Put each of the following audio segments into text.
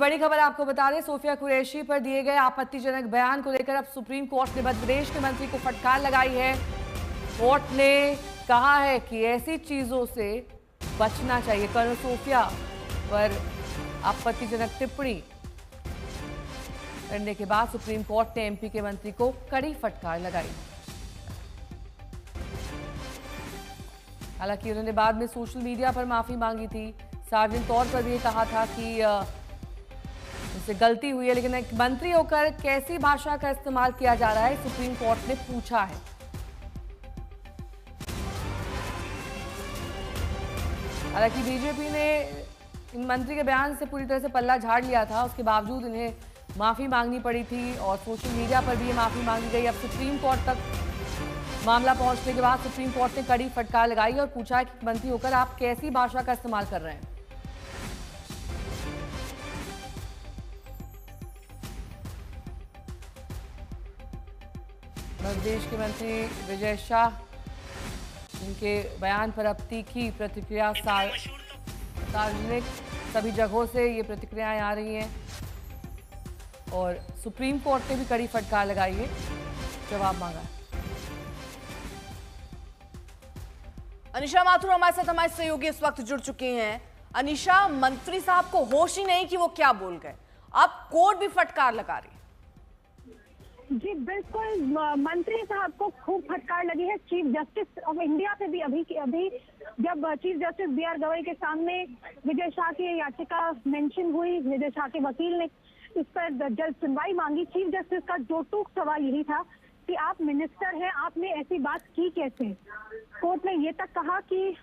बड़ी खबर आपको बता दें, सोफिया कुरैशी पर दिए गए आपत्तिजनक बयान को लेकर अब सुप्रीम कोर्ट ने मध्य प्रदेश के मंत्री को फटकार लगाई है। कोर्ट ने कहा है कि ऐसी चीजों से बचना चाहिए। कर्नल सोफिया पर आपत्तिजनक टिप्पणी करने के बाद सुप्रीम कोर्ट ने एमपी के मंत्री को कड़ी फटकार लगाई। हालांकि उन्होंने बाद में सोशल मीडिया पर माफी मांगी थी। सार्वजनिक तौर पर भी कहा था कि उससे गलती हुई है, लेकिन एक मंत्री होकर कैसी भाषा का इस्तेमाल किया जा रहा है, सुप्रीम कोर्ट ने पूछा है। हालांकि बीजेपी ने इन मंत्री के बयान से पूरी तरह से पल्ला झाड़ लिया था, उसके बावजूद इन्हें माफी मांगनी पड़ी थी और सोशल मीडिया पर भी ये माफी मांगी गई। अब सुप्रीम कोर्ट तक मामला पहुंचने के बाद सुप्रीम कोर्ट ने कड़ी फटकार लगाई और पूछा है कि मंत्री होकर आप कैसी भाषा का इस्तेमाल कर रहे हैं। मध्य प्रदेश के मंत्री विजय शाह, उनके बयान पर अब तीखी प्रतिक्रिया सार्वजनिक सभी जगहों से ये प्रतिक्रियाएं आ रही हैं और सुप्रीम कोर्ट ने भी कड़ी फटकार लगाई है, जवाब मांगा है। अनिशा माथुर हमारे सहयोगी इस वक्त जुड़ चुके हैं। अनिशा, मंत्री साहब को होश ही नहीं कि वो क्या बोल गए, अब कोर्ट भी फटकार लगा रही है। जी बिल्कुल, मंत्री साहब को खूब फटकार लगी है। चीफ जस्टिस ऑफ इंडिया से भी अभी जब चीफ जस्टिस बी.आर. गवई के सामने विजय शाह की याचिका मेंशन हुई, विजय शाह के वकील ने इस पर जल्द सुनवाई मांगी। चीफ जस्टिस का जो टूक सवाल यही था कि आप मिनिस्टर हैं, आपने ऐसी बात की कैसे। कोर्ट ने ये तक कहा कि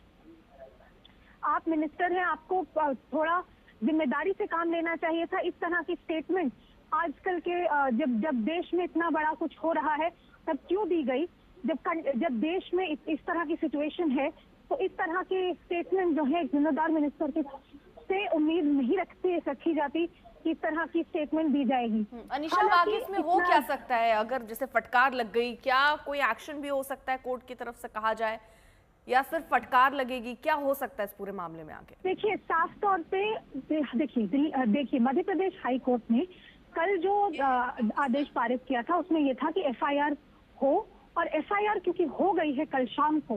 आप मिनिस्टर हैं, आपको थोड़ा जिम्मेदारी से काम लेना चाहिए था। इस तरह की स्टेटमेंट आजकल के जब देश में इतना बड़ा कुछ हो रहा है तब क्यों दी गई। जब देश में इस तरह की सिचुएशन है तो इस तरह की स्टेटमेंट जो है जिम्मेदार मिनिस्टर के से उम्मीद नहीं रखी जाती कि इस तरह की स्टेटमेंट दी जाएगी। अनिशा, आगे इसमें हो क्या सकता है? अगर जैसे फटकार लग गई, क्या कोई एक्शन भी हो सकता है कोर्ट की तरफ से कहा जाए, या सिर्फ फटकार लगेगी? क्या हो सकता है इस पूरे मामले में आगे? देखिए, साफ तौर पे देखिए मध्य प्रदेश हाई कोर्ट ने कल जो आदेश पारित किया था उसमें यह था कि एफआईआर हो, और एफआईआर क्योंकि हो गई है कल शाम को,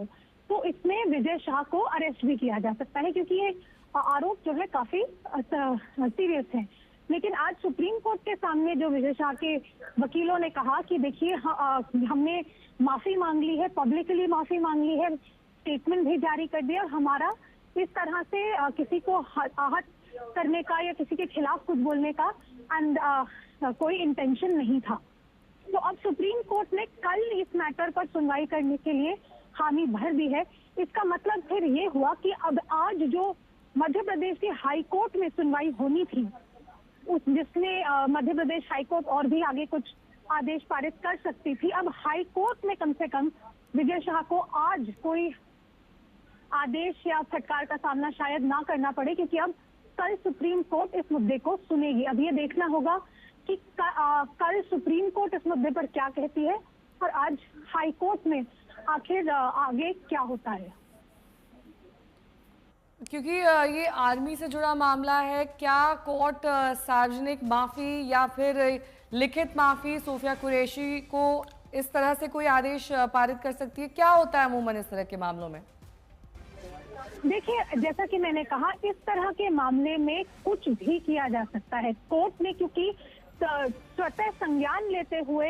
तो इसमें विजय शाह को अरेस्ट भी किया जा सकता है, क्योंकि ये आरोप जो है काफी सीरियस है। लेकिन आज सुप्रीम कोर्ट के सामने जो विजय शाह के वकीलों ने कहा कि देखिए हमने माफी मांग ली है, पब्लिकली माफी मांग ली है, स्टेटमेंट भी जारी कर दिया, और हमारा इस तरह से किसी को आहत करने का या किसी के खिलाफ कुछ बोलने का कोई इंटेंशन नहीं था। तो अब सुप्रीम कोर्ट ने कल इस मैटर पर सुनवाई करने के लिए हामी भर दी है। इसका मतलब फिर ये हुआ कि अब आज जो मध्य प्रदेश की हाई कोर्ट में सुनवाई होनी थी, जिसमें मध्य प्रदेश हाई कोर्ट और भी आगे कुछ आदेश पारित कर सकती थी, अब हाई कोर्ट में कम से कम विजय शाह को आज कोई आदेश या फटकार का सामना शायद ना करना पड़े, क्योंकि अब कल सुप्रीम कोर्ट इस मुद्दे को सुनेगी। अब ये देखना होगा कि कल सुप्रीम कोर्ट इस मुद्दे पर क्या कहती है और आज हाई कोर्ट में आखिर आगे क्या होता है। क्योंकि ये आर्मी से जुड़ा मामला है, क्या कोर्ट सार्वजनिक माफी या फिर लिखित माफी सोफिया कुरैशी को इस तरह से कोई आदेश पारित कर सकती है? क्या होता है अमूमन इस तरह के मामलों में? देखिए, जैसा कि मैंने कहा, इस तरह के मामले में कुछ भी किया जा सकता है। कोर्ट ने क्योंकि स्वतः संज्ञान लेते हुए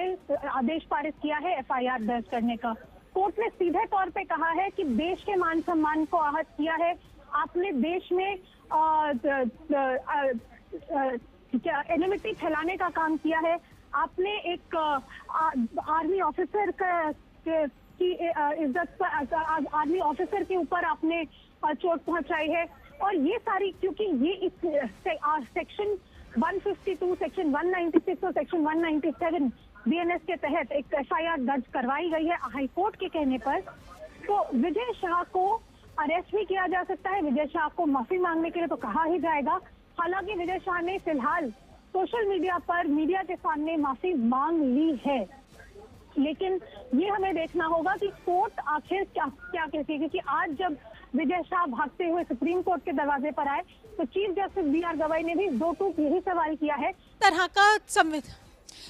आदेश पारित किया है एफआईआर दर्ज करने का, कोर्ट ने सीधे तौर पे कहा है कि देश के मान सम्मान को आहत किया है, आपने देश में एनिमिटी फैलाने का काम किया है, आपने एक आर्मी ऑफिसर की इज्जत, आर्मी ऑफिसर के ऊपर आपने चोट पहुंचाई है। और ये सारी, क्योंकि ये इस सेक्शन 152, सेक्शन 196 और सेक्शन 197 बीएनएस के तहत एक एफआईआर दर्ज करवाई गई है हाई कोर्ट के कहने पर, तो विजय शाह को अरेस्ट भी किया जा सकता है। विजय शाह को माफी मांगने के लिए तो कहा ही जाएगा। हालांकि विजय शाह ने फिलहाल सोशल मीडिया पर मीडिया के सामने माफी मांग ली है, लेकिन ये हमें देखना होगा कि कोर्ट आखिर क्या कहती है, क्योंकि आज जब विजय शाह भागते हुए सुप्रीम कोर्ट के दरवाजे पर आए तो चीफ जस्टिस B.R. गवाई ने भी दो टूक यही सवाल किया है। तरह का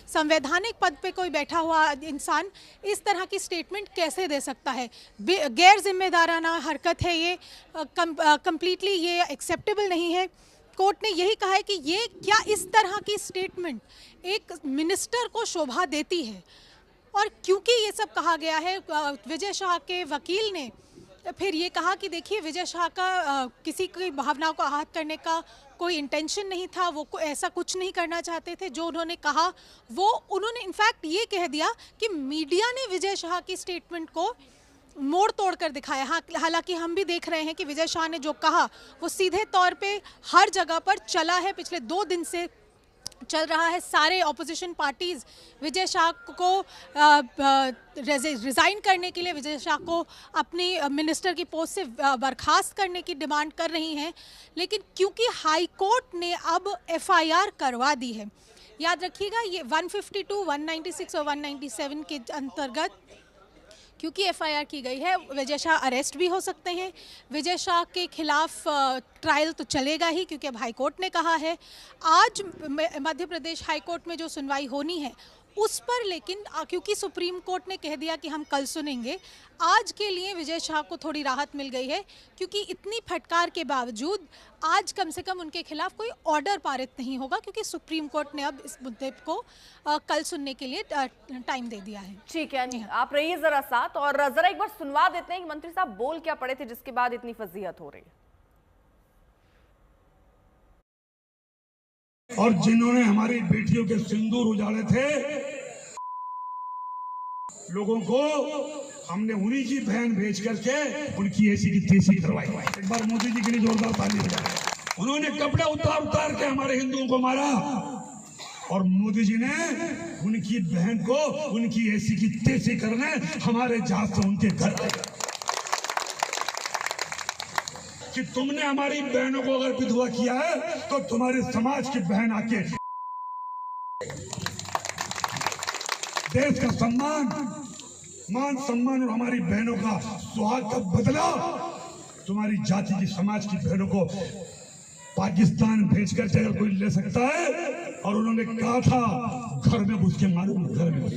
संवैधानिक पद पे कोई बैठा हुआ इंसान इस तरह की स्टेटमेंट कैसे दे सकता है? गैर जिम्मेदाराना हरकत है ये, कंप्लीटली ये एक्सेप्टेबल नहीं है। कोर्ट ने यही कहा है कि ये क्या इस तरह की स्टेटमेंट एक मिनिस्टर को शोभा देती है। और क्योंकि ये सब कहा गया है, विजय शाह के वकील ने फिर ये कहा कि देखिए विजय शाह का किसी की भावनाओं को आहत करने का कोई इंटेंशन नहीं था, वो ऐसा कुछ नहीं करना चाहते थे। जो उन्होंने कहा वो उन्होंने इनफैक्ट ये कह दिया कि मीडिया ने विजय शाह की स्टेटमेंट को मोड़ तोड़ कर दिखाया। हाँ, हालांकि हम भी देख रहे हैं कि विजय शाह ने जो कहा वो सीधे तौर पे हर जगह पर चला है, पिछले 2 दिन से चल रहा है। सारे ऑपोजिशन पार्टीज विजय शाह को रिज़ाइन करने के लिए, विजय शाह को अपनी मिनिस्टर की पोस्ट से बर्खास्त करने की डिमांड कर रही हैं। लेकिन क्योंकि हाई कोर्ट ने अब FIR करवा दी है, याद रखिएगा ये 152, 196 और 197 के अंतर्गत क्योंकि FIR की गई है, विजय शाह अरेस्ट भी हो सकते हैं। विजय शाह के खिलाफ ट्रायल तो चलेगा ही, क्योंकि अब हाई कोर्ट ने कहा है। आज मध्य प्रदेश हाई कोर्ट में जो सुनवाई होनी है उस पर, लेकिन क्योंकि सुप्रीम कोर्ट ने कह दिया कि हम कल सुनेंगे, आज के लिए विजय शाह को थोड़ी राहत मिल गई है। क्योंकि इतनी फटकार के बावजूद आज कम से कम उनके खिलाफ कोई ऑर्डर पारित नहीं होगा, क्योंकि सुप्रीम कोर्ट ने अब इस मुद्दे को कल सुनने के लिए टाइम दे दिया है। ठीक है, आप रहिए जरा साथ और जरा एक बार सुनवा देते हैं कि मंत्री साहब बोल क्या पड़े थे जिसके बाद इतनी फजीहत हो रही है। और जिन्होंने हमारी बेटियों के सिंदूर उजाड़े थे, लोगों को हमने उन्हीं की बहन भेज करके उनकी ऐसी की तैसी करवाई। एक बार मोदी जी के लिए जोरदार ताली हो जाए। उन्होंने कपड़े उतार उतार के हमारे हिंदुओं को मारा, और मोदी जी ने उनकी बहन को उनकी ऐसी की तैसी करने हमारे जहाज से उनके घर आए। कि तुमने हमारी बहनों को अगर विधवा किया है तो तुम्हारे समाज की बहन आके देश का सम्मान, मान सम्मान और हमारी बहनों का सुहाग का बदला तुम्हारी जाति की, समाज की बहनों को पाकिस्तान भेजकर अगर कोई ले सकता है, और उन्होंने कहा था घर में घुस के मारूंगा, घर में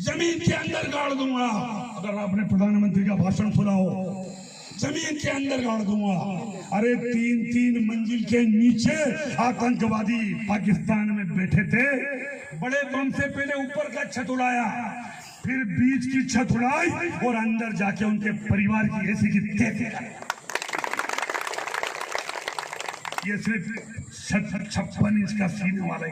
जमीन के अंदर गाड़ दूंगा। अगर आपने प्रधानमंत्री का भाषण सुना हो, जमीन के अंदर गाड़ दूंगा। अरे 3-3 मंजिल के नीचे आतंकवादी पाकिस्तान में बैठे थे। बड़े बम से पहले ऊपर का छत उड़ाया, फिर बीच की छत उड़ाई और अंदर जाके उनके परिवार की ऐसी की तैसी। ये सिर्फ 56 इंच का सीने वाले